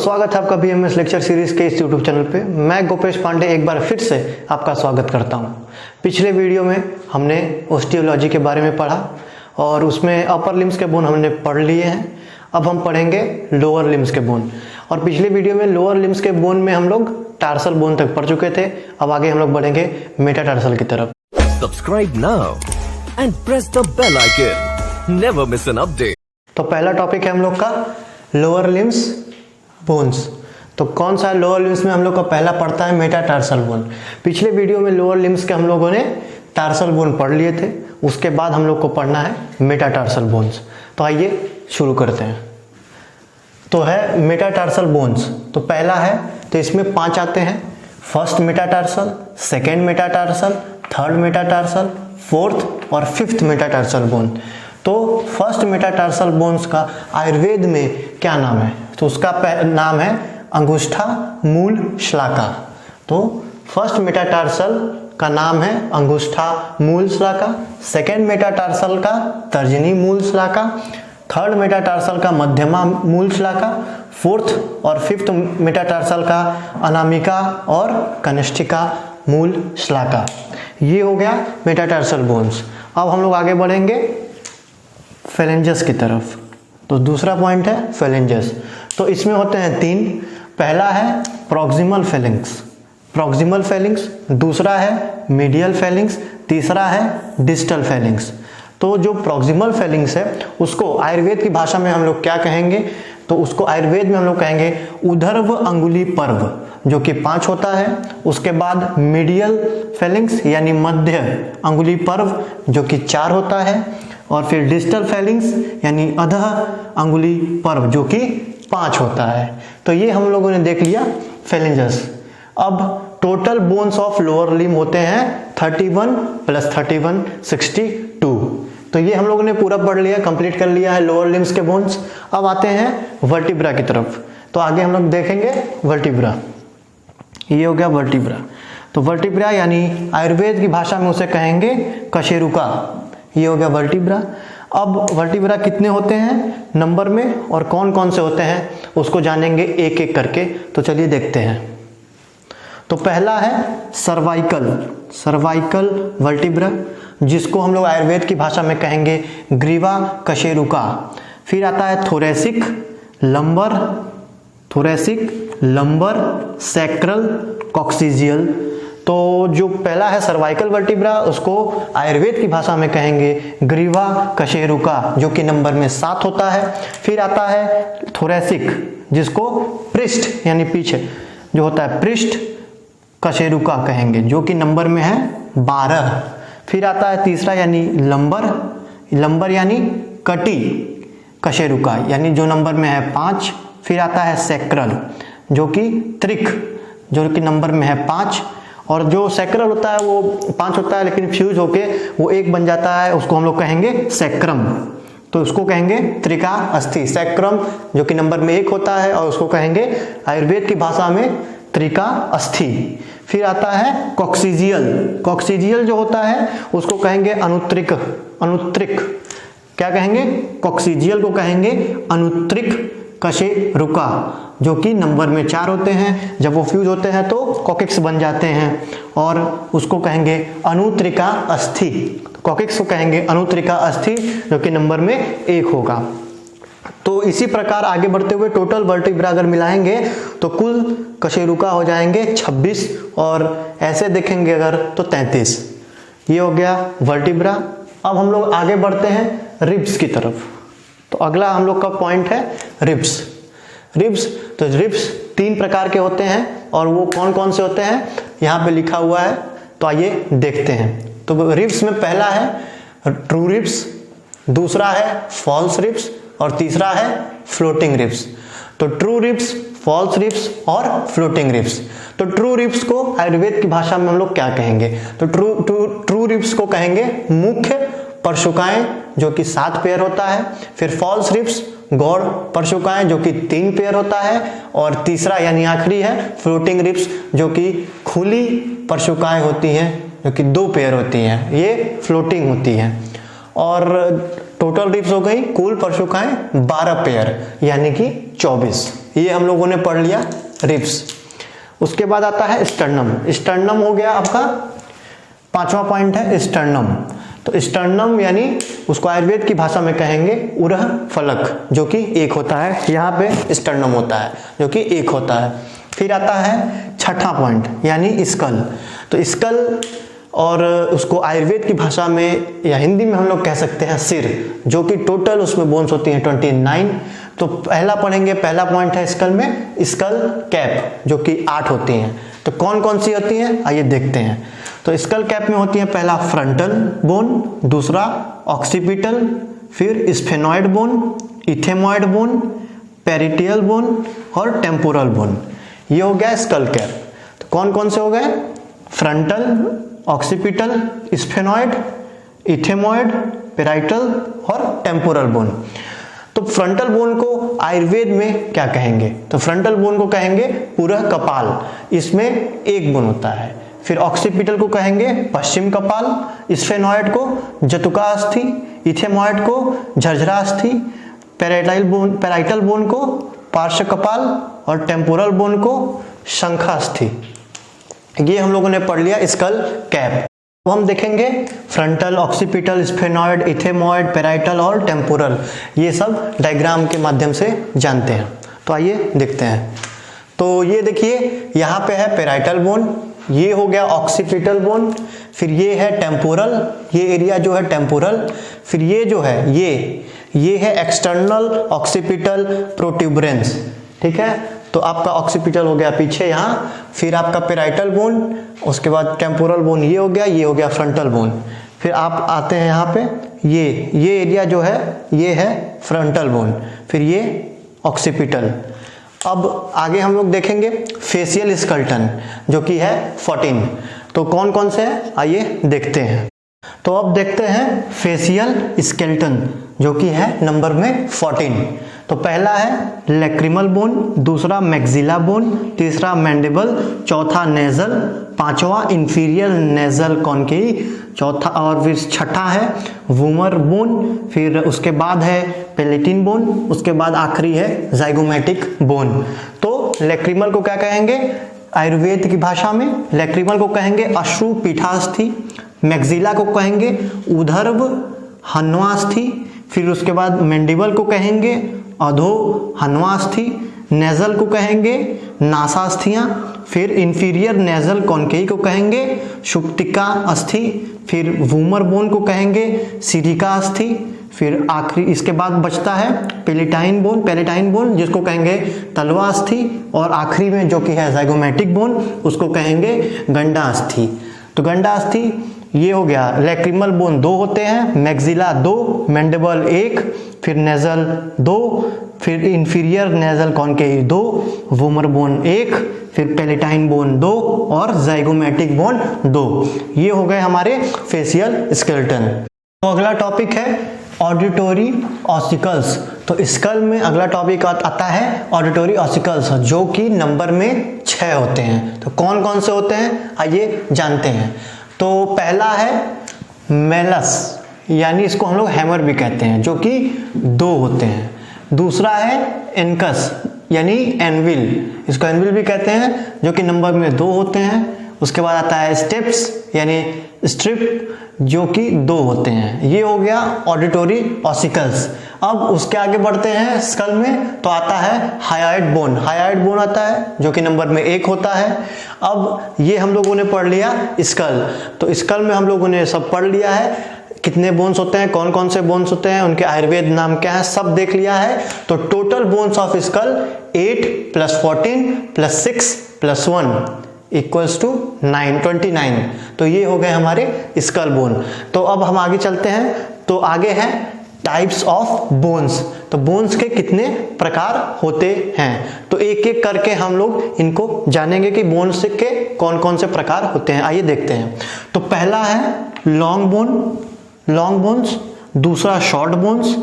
स्वागत है आपका बीएमएस लेक्चर सीरीज के इस यूट्यूब चैनल पे। मैं गोपेश पांडे एक बार फिर से आपका स्वागत करता हूं। पिछले वीडियो में हमने ओस्टियोलॉजी के बारे में पढ़ा और उसमें अपर लिम्स के बोन हमने पढ़ लिए हैं। अब हम पढ़ेंगे लोअर लिम्स के बोन। और पिछले वीडियो में लोअर लिम्स के बोन में हम लोग टार्सल बोन तक पढ़ चुके थे। अब आगे हम लोग बढ़ेंगे मेटाटार्सल की तरफ। Subscribe now and press the bell icon. Never miss an update. तो पहला टॉपिक है हम लोग का लोअर लिम्स बोन्स। तो कौन सा लोअर लिम्स में हम लोग का पहला पड़ता है मेटाटार्सल बोन। पिछले वीडियो में लोअर लिम्स के हम लोगों ने टार्सल बोन पढ़ लिए थे, उसके बाद हम लोग को पढ़ना है मेटाटार्सल बोन्स। तो आइए शुरू करते हैं। तो है मेटाटार्सल बोन्स। तो पहला है, तो इसमें 5 आते हैं। First metatarsal, second metatarsal, third metatarsal, fourth और फिफ्थ मेटाटार्सल बोन। तो फर्स्ट मेटाटार्सल बोन्स का आयुर्वेद में क्या नाम है? तो उसका नाम है अंगुष्ठा मूल श्लाका। तो फर्स्ट मेटाटार्सल का नाम है अंगुष्ठा मूल श्लाका, सेकेंड मेटाटार्सल का तर्जनी मूल श्लाका, थर्ड मेटाटार्सल का मध्यमा मूल श्लाका, फोर्थ और फिफ्थ मेटाटार्सल का अनामिका और कनिष्ठिका मूल श्लाका। ये हो गया मेटाटार्सल बोन्स। अब हम लोग आगे बढ़ेंगे फेलेंजस की तरफ। तो दूसरा पॉइंट है फेलेंजस। तो इसमें होते हैं 3। पहला है प्रॉक्सिमल फेलिंग्स, प्रॉक्सिमल फेलिंग्स। दूसरा है मीडियल फेलिंग्स। तीसरा है डिस्टल फेलिंग्स। तो जो प्रॉक्सिमल फेलिंग्स है उसको आयुर्वेद की भाषा में हम लोग क्या कहेंगे? तो उसको आयुर्वेद में हम लोग कहेंगे ऊर्ध्व अंगुली पर्व, जो कि 5 होता है। उसके बाद मीडियल फेलिंग्स यानी मध्य अंगुली पर्व, जो कि 4 होता है। और फिर डिस्टल फेलिंग्स यानी अधः अंगुली पर्व, जो कि 5 होता है। तो ये हम लोगों ने देख लिया फेलेंजस। अब total bones of lower limb होते हैं 31 + 31 62। तो ये हम लोगों ने पूरा पढ़ लिया, कंप्लीट कर लिया है लोअर लिम्स के बोन्स। अब आते हैं वर्टिब्रा की तरफ। तो आगे हम लोग देखेंगे वर्टिब्रा। ये हो गया वर्टिब्रा। तो वर्टिब्रा यानी आयुर्वेद की भाषा में उसे कहेंगे कशेरुका। ये हो गया वर्टिब्रा। अब वर्टिब्रा कितने होते हैं नंबर में और कौन कौन से होते हैं उसको जानेंगे एक एक करके। तो चलिए देखते हैं। तो पहला है सर्वाइकल, सर्वाइकल वर्टिब्रा, जिसको हम लोग आयुर्वेद की भाषा में कहेंगे ग्रीवा कशेरुका। फिर आता है thoracic lumbar, thoracic lumbar sacral coccygeal. तो जो पहला है सर्वाइकल वर्टिब्रा, उसको आयुर्वेद की भाषा में कहेंगे ग्रीवा कशेरुका, जो कि नंबर में 7 होता है। फिर आता है थोरेसिक, जिसको पृष्ठ यानी पीछे जो होता है पृष्ठ कशेरुका कहेंगे, जो कि नंबर में है 12। फिर आता है तीसरा यानी लंबर, लंबर यानी कटी कशेरुका, यानी जो नंबर में है 5। फिर आता है सैक्रल, जो कि त्रिक, जो कि नंबर में है 5। और जो सैक्रल होता है वो 5 होता है, लेकिन फ्यूज होके वो 1 बन जाता है, उसको हम लोग कहेंगे सैक्रम। तो उसको कहेंगे त्रिका अस्थि सैक्रम, जो कि नंबर में 1 होता है, और उसको कहेंगे आयुर्वेद की भाषा में त्रिका अस्थि। फिर आता है कॉक्सिजियल, कॉक्सिजियल जो होता है उसको कहेंगे अनुत्रिक, अनुत्रिक क्या कहेंगे? कॉक्सिजियल को कहेंगे अनुत्रिक कशेरुका, जो कि नंबर में 4 होते हैं। जब वो फ्यूज होते हैं तो कॉकिक्स बन जाते हैं, और उसको कहेंगे अनुत्रिका अस्थि। कॉकिक्स को कहेंगे अनुत्रिका अस्थि, जो कि नंबर में 1 होगा। तो इसी प्रकार आगे बढ़ते हुए टोटल वर्टिब्रा अगर मिलाएंगे तो कुल कशेरुका हो जाएंगे 26, और ऐसे देखेंगे अगर तो 33। ये हो गया वर्टिब्रा। अब हम लोग आगे बढ़ते हैं रिब्स की तरफ। तो अगला हम लोग का पॉइंट है रिब्स। रिब्स, तो रिब्स 3 प्रकार के होते हैं, और वो कौन कौन से होते हैं यहाँ पे लिखा हुआ है। तो आइए देखते हैं। तो रिब्स में पहला है ट्रू रिब्स, दूसरा है फॉल्स रिब्स, और तीसरा है फ्लोटिंग रिब्स। तो ट्रू रिब्स, फॉल्स रिब्स और फ्लोटिंग रिब्स। तो ट्रू रिब्स को आयुर्वेद की भाषा में हम लोग क्या कहेंगे? तो ट्रू रिब्स को कहेंगे मुख्य परशुकाएं, जो कि 7 पेयर होता है। फिर फॉल्स रिब्स गौड़ परशुकाएं, जो कि 3 पेयर होता है। और तीसरा यानी आखिरी है फ्लोटिंग रिब्स, जो कि खुली परशुकाएं होती हैं, जो कि 2 पेयर होती हैं, ये फ्लोटिंग होती हैं। और टोटल रिब्स हो गई कुल परशुकाएं 12 पेयर, यानी कि 24। ये हम लोगों ने पढ़ लिया रिब्स। उसके बाद आता है स्टर्नम। स्टर्नम हो गया आपका 5वां पॉइंट है स्टर्नम। तो स्टर्नम यानी उसको आयुर्वेद की भाषा में कहेंगे उरह फलक, जो कि एक होता है। यहाँ पे स्टर्नम होता है जो कि एक होता है। फिर आता है छठा पॉइंट यानी स्कल। तो स्कल और उसको आयुर्वेद की भाषा में या हिंदी में हम लोग कह सकते हैं सिर, जो कि टोटल उसमें बोन्स होती हैं 29। तो पहला पढ़ेंगे, पहला पॉइंट है स्कल में स्कल कैप, जो कि 8 होती हैं। तो कौन कौन सी होती हैं आइए देखते हैं। तो स्कल कैप में होती है पहला फ्रंटल बोन, दूसरा ऑक्सीपिटल, फिर sphenoid bone, ethmoid bone, parietal bone और टेम्पोरल बोन। ये हो गया स्कल कैप। तो कौन कौन से हो गए? फ्रंटल, ऑक्सीपिटल, स्फेनॉइड, इथेमॉइड, पेराइटल और टेम्पोरल बोन। तो फ्रंटल बोन को आयुर्वेद में क्या कहेंगे? तो फ्रंटल बोन को कहेंगे पूरा कपाल, इसमें एक बोन होता है। फिर ऑक्सीपिटल को कहेंगे पश्चिम कपाल, स्फेनॉइड को जतुकास्थि, इथेमॉइड को झरझरास्थि, पेराइटल बोन को पार्श्व कपाल और टेम्पोरल बोन को शंखास्थि। ये हम लोगों ने पढ़ लिया स्कल कैप। तो हम देखेंगे फ्रंटल, ऑक्सीपिटल, स्फेनॉइड, इथेमॉइड, पेराइटल और टेम्पोरल, ये सब डायग्राम के माध्यम से जानते हैं। तो आइए देखते हैं। तो ये देखिए यहाँ पे है पेराइटल बोन, ये हो गया ऑक्सीपिटल बोन, फिर ये है टेम्पोरल, ये एरिया जो है टेम्पोरल, फिर ये जो है ये है एक्सटर्नल ऑक्सीपिटल प्रोट्यूबरेंस। ठीक है, तो आपका ऑक्सीपिटल हो गया पीछे यहाँ, फिर आपका पेराइटल बोन, उसके बाद टेम्पोरल बोन ये हो गया फ्रंटल बोन। फिर आप आते हैं यहाँ पे ये एरिया जो है ये है फ्रंटल बोन, फिर ये ऑक्सीपिटल। अब आगे हम लोग देखेंगे फेशियल स्केलेटन, जो कि है 14। तो कौन कौन से हैं आइए देखते हैं। तो अब देखते हैं फेशियल स्केलेटन, जो कि है नंबर में 14। तो पहला है लैक्रिमल बोन, दूसरा मैक्सिला बोन, तीसरा मैंडिबल, चौथा नेजल, पांचवा इंफीरियर नेजल कॉन्केव, चौथा और फिर छठा है वूमर बोन, फिर उसके बाद है पेलेटिन बोन, उसके बाद आखिरी है जाइगोमेटिक बोन। तो लैक्रिमल को क्या कहेंगे आयुर्वेद की भाषा में? लैक्रिमल को कहेंगे अश्रुपीठास्थि, मैक्सिला को कहेंगे उदर्भ हन्वास्थि, फिर उसके बाद मैंडिबल को कहेंगे अधो हन्वास्थि, नेजल को कहेंगे नासास्थियां, फिर इंफीरियर नेजल कॉन्केव को कहेंगे शुक्तिका अस्थि, फिर वूमर बोन को कहेंगे सिरिका अस्थि, फिर आखिरी इसके बाद बचता है पेलेटाइन बोन जिसको कहेंगे तलवा अस्थि, और आखिरी में जो कि है जाइगोमेटिक बोन उसको कहेंगे गंडा अस्थि। तो गंडा अस्थि ये हो गया। लैक्रिमल बोन 2 होते हैं, मैक्सिला 2, मैंडिबल 1, फिर नेजल 2, फिर inferior nasal concave 2, vomer bone 1, फिर पेलेटाइन बोन 2 और जाइगोमेटिक बोन 2। ये हो गए हमारे फेशियल स्केलेटन। तो अगला टॉपिक है ऑडिटोरी ऑसिकल्स। तो स्कल में अगला टॉपिक आता है ऑडिटोरी ऑसिकल्स, जो कि नंबर में 6 होते हैं। तो कौन कौन से होते हैं आइए जानते हैं। तो पहला है मेलस, यानी इसको हम लोग हैमर भी कहते हैं, जो कि 2 होते हैं। दूसरा है एनकस यानी एनविल, इसको एनविल भी कहते हैं, जो कि नंबर में 2 होते हैं। उसके बाद आता है स्टेप्स यानी स्ट्रिप, जो कि 2 होते हैं। ये हो गया ऑडिटोरी ऑसिकल्स। अब उसके आगे बढ़ते हैं स्कल में, तो आता है हायोइड बोन आता है, जो कि नंबर में 1 होता है। अब ये हम लोगों ने पढ़ लिया स्कल। तो स्कल में हम लोगों ने सब पढ़ लिया है, कितने बोन्स होते हैं, कौन कौन से बोन्स होते हैं, उनके आयुर्वेद नाम क्या है, सब देख लिया है। तो total bones of skull 8 + 14 + 6 + 1 equals to 29। तो ये हो गए हमारे स्कल बोन। तो अब हम आगे चलते हैं। तो आगे है टाइप्स ऑफ बोन्स। तो बोन्स के कितने प्रकार होते हैं, तो एक एक करके हम लोग इनको जानेंगे कि बोन्स के कौन कौन से प्रकार होते हैं। आइए देखते हैं। तो पहला है लॉन्ग बोन्स, दूसरा short bones,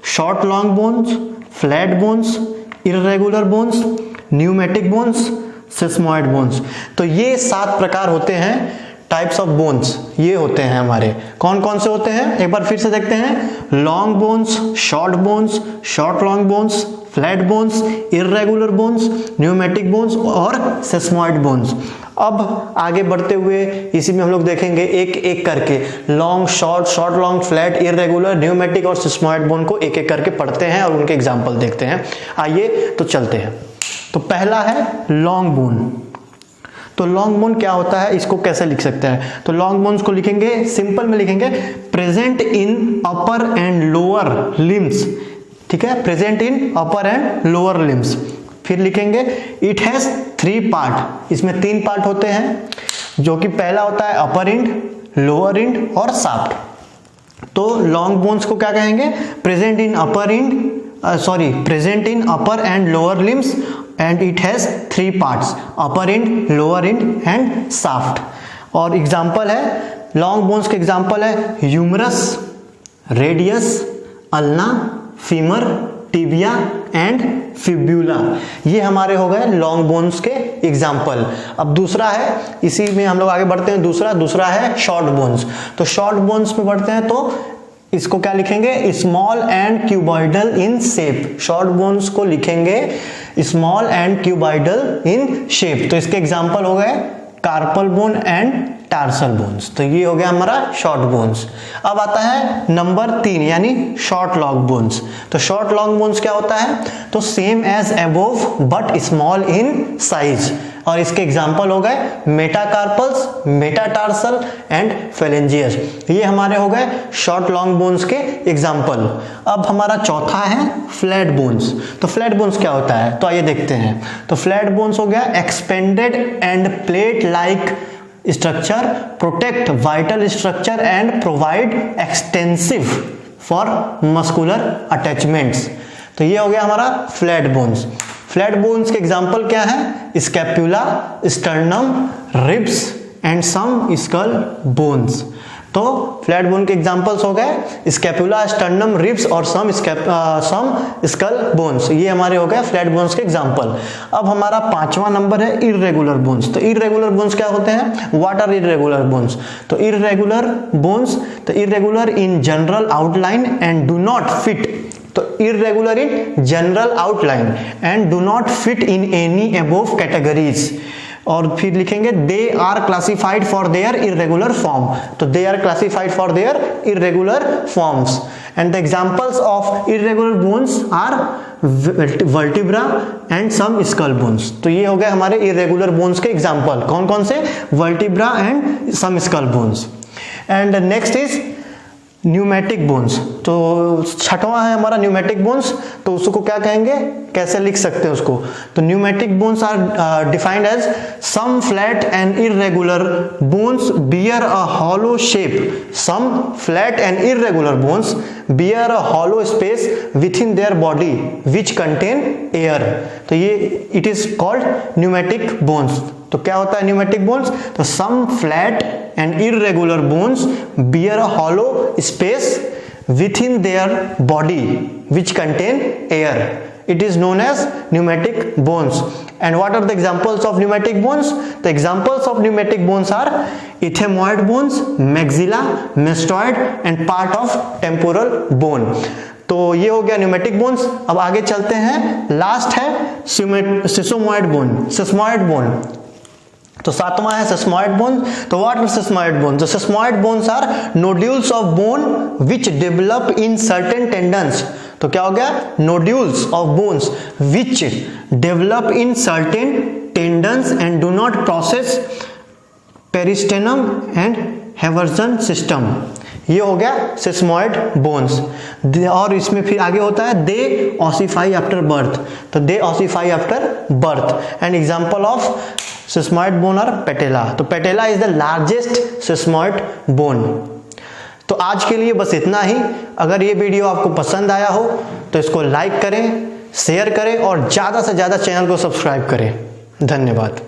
short long bones, flat bones, irregular bones, pneumatic bones, sesamoid bones. तो ये 7 प्रकार होते हैं टाइप्स ऑफ बोन्स ये होते हैं हमारे। कौन कौन से होते हैं एक बार फिर से देखते हैं। Long bones, short long bones, flat bones, irregular bones, pneumatic bones और सेस्मॉइड बोन्स। अब आगे बढ़ते हुए इसी में हम लोग देखेंगे एक एक करके long, short long, flat, irregular, pneumatic और सेस्मॉइड बोन को एक एक करके पढ़ते हैं और उनके एग्जाम्पल देखते हैं। आइए तो चलते हैं। तो पहला है लॉन्ग बोन। तो लॉन्ग बोन क्या होता है, इसको कैसे लिख सकते हैं? तो लॉन्ग बोन्स को लिखेंगे, सिंपल में लिखेंगे present in upper and lower limbs. ठीक है, present in upper and lower limbs. फिर लिखेंगे इट हैज 3 पार्ट, इसमें 3 पार्ट होते हैं, जो कि पहला होता है अपर इंड, लोअर इंड और शाफ्ट। तो लॉन्ग बोन्स को क्या कहेंगे? Present in upper and lower limbs and it has 3 parts, upper end, lower end and shaft. और एग्जांपल है लॉन्ग बोन्स के, एग्जांपल है humerus, radius, ulna, femur, tibia and fibula. ये हमारे हो गए लॉन्ग बोन्स के एग्जाम्पल। अब दूसरा है, इसी में हम लोग आगे बढ़ते हैं। दूसरा है शॉर्ट बोन्स। तो शॉर्ट बोन्स में बढ़ते हैं तो इसको क्या लिखेंगे? Small and cuboidal in shape. Short bones को लिखेंगे small and cuboidal in shape. तो इसके एग्जाम्पल हो गए carpal bone and tarsal bones. तो ये हो गया हमारा शॉर्ट बोन्स। अब आता है नंबर 3 यानी शॉर्ट लॉन्ग बोन्स। तो शॉर्ट लॉन्ग बोन्स क्या होता है? तो same as above but small in size. और इसके एग्जाम्पल हो गए मेटाकार्पल्स, मेटाटार्सल एंड फेलेंजियस। ये हमारे हो गए शॉर्ट लॉन्ग बोन्स के एग्जाम्पल। अब हमारा चौथा है फ्लैट बोन्स। तो फ्लैट बोन्स क्या होता है? तो आइए देखते हैं। तो फ्लैट बोन्स हो गया expanded end plate like structure, protect vital structure and provide extensive for muscular attachments। तो ये हो गया हमारा फ्लैट बोन्स। फ्लैट बोन्स के एग्जांपल क्या है? Scapula, sternum, ribs and some skull bones. तो फ्लैट बोन के एग्जांपल्स हो गए स्कैपुला, स्टर्नम, रिब्स और सम स्कल बोन्स। ये हमारे हो गए फ्लैट बोन्स के एग्जांपल। अब हमारा 5वां नंबर है इर्रेगुलर बोन्स। तो इर्रेगुलर बोन्स क्या होते हैं? What are irregular bones? तो इर्रेगुलर बोन्स, तो irregular in general outline and do not fit. तो irregular in general outline and do not fit in any above categories. और फिर लिखेंगे they are classified for their irregular form. तो they are classified for their irregular forms and the examples of irregular bones are vertebra and some skull bones. तो ये हो गए हमारे irregular bones के एग्जांपल। कौन कौन से? Vertebra and some skull bones. And next is pneumatic bones. तो 6वां है हमारा न्यूमेटिक बोन्स। तो उसको क्या कहेंगे, कैसे लिख सकते हैं उसको? तो pneumatic bones are defined as some flat and irregular bones bear a hollow shape. Some flat and irregular bones bear a hollow space within their body which contain air. तो ये it is called pneumatic bones. तो क्या होता है pneumatic bones? तो some flat and irregular bones bear a hollow space within their body which contain air. It is known as pneumatic bones. And what are the examples of pneumatic bones? The examples of pneumatic bones are ethmoid bones, maxilla, mastoid and part of temporal bone. तो ये हो गया pneumatic bones. अब आगे चलते हैं, last है सिसोमॉइड bone, sesamoid bone. तो 7वां है सेस्मॉइड बोन। तो व्हाट आर सेस्मॉइड बोन? तो sesamoid bones are nodules of bone which develop in certain tendons. तो क्या हो गया? Nodules of bones which develop in certain tendons and do not process periosteum and Haversian system. ये हो गया सेस्मॉइड bones. और इसमें फिर आगे होता है दे ऑसिफाई आफ्टर बर्थ। तो they ossify after birth and example of sesamoid bone और पेटेला। तो patella is the largest sesamoid bone. तो आज के लिए बस इतना ही। अगर ये वीडियो आपको पसंद आया हो तो इसको लाइक करें, शेयर करें और ज़्यादा से ज़्यादा चैनल को सब्सक्राइब करें। धन्यवाद।